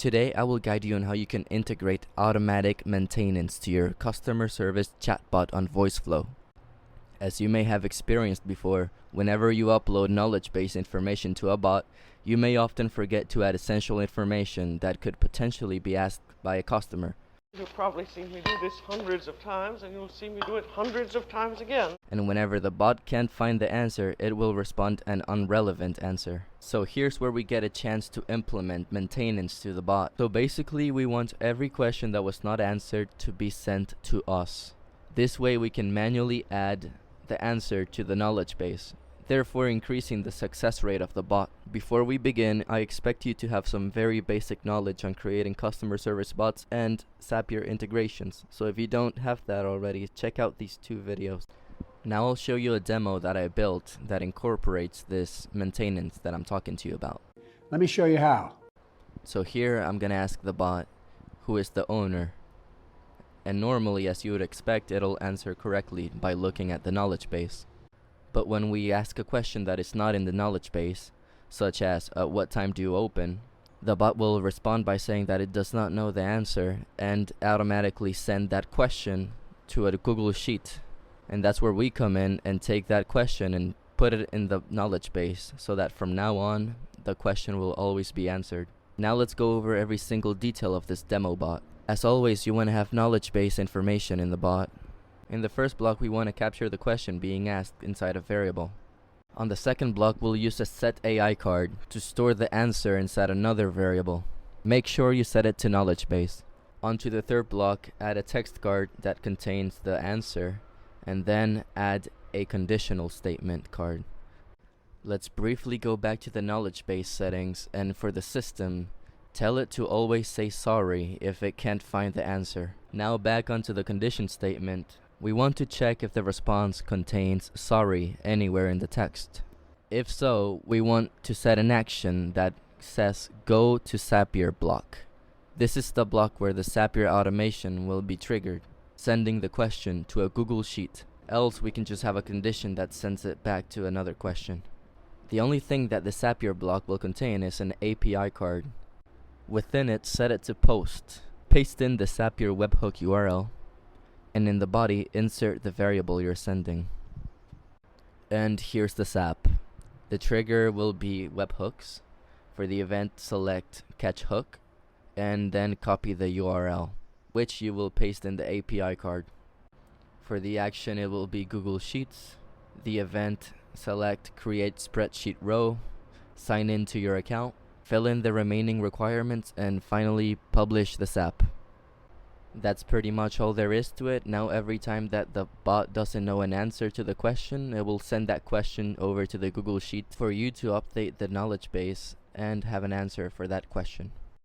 Today I will guide you on how you can integrate automatic maintenance to your customer service chatbot on voiceflow. As you may have experienced before, whenever you upload knowledge-based information to a bot, you may often forget to add essential information that could potentially be asked by a customer. You've probably seen me do this hundreds of times, and you'll see me do it hundreds of times again. And whenever the bot can't find the answer, it will respond an irrelevant answer. So here's where we get a chance to implement maintenance to the bot. So basically, we want every question that was not answered to be sent to us. This way we can manually add the answer to the knowledge base, therefore increasing the success rate of the bot. Before we begin, I expect you to have some very basic knowledge on creating customer service bots and Zapier integrations. So if you don't have that already, check out these two videos. Now I'll show you a demo that I built that incorporates this maintenance that I'm talking to you about. Let me show you how. So here I'm gonna ask the bot who is the owner. And normally, as you would expect, it'll answer correctly by looking at the knowledge base. But when we ask a question that is not in the knowledge base, such as what time do you open, the bot will respond by saying that it does not know the answer and automatically send that question to a Google Sheet. And that's where we come in and take that question and put it in the knowledge base so that from now on, the question will always be answered. Now let's go over every single detail of this demo bot. As always, you want to have knowledge base information in the bot. In the first block, we want to capture the question being asked inside a variable. On the second block, we'll use a set AI card to store the answer inside another variable. Make sure you set it to knowledge base. Onto the third block, add a text card that contains the answer, and then add a conditional statement card. Let's briefly go back to the knowledge base settings, and for the system, tell it to always say sorry if it can't find the answer. Now back onto the condition statement. We want to check if the response contains sorry anywhere in the text. If so, we want to set an action that says go to Zapier block. This is the block where the Zapier automation will be triggered, sending the question to a Google Sheet. Else we can just have a condition that sends it back to another question. The only thing that the Zapier block will contain is an API card. Within it, set it to post. Paste in the Zapier webhook URL, and in the body, insert the variable you're sending. And here's the zap. The trigger will be webhooks. For the event, select catch hook, and then copy the URL, which you will paste in the API card. For the action, it will be Google Sheets. The event, select create spreadsheet row, sign in to your account, fill in the remaining requirements, and finally publish the zap. That's pretty much all there is to it. Now every time that the bot doesn't know an answer to the question, it will send that question over to the Google Sheet for you to update the knowledge base and have an answer for that question.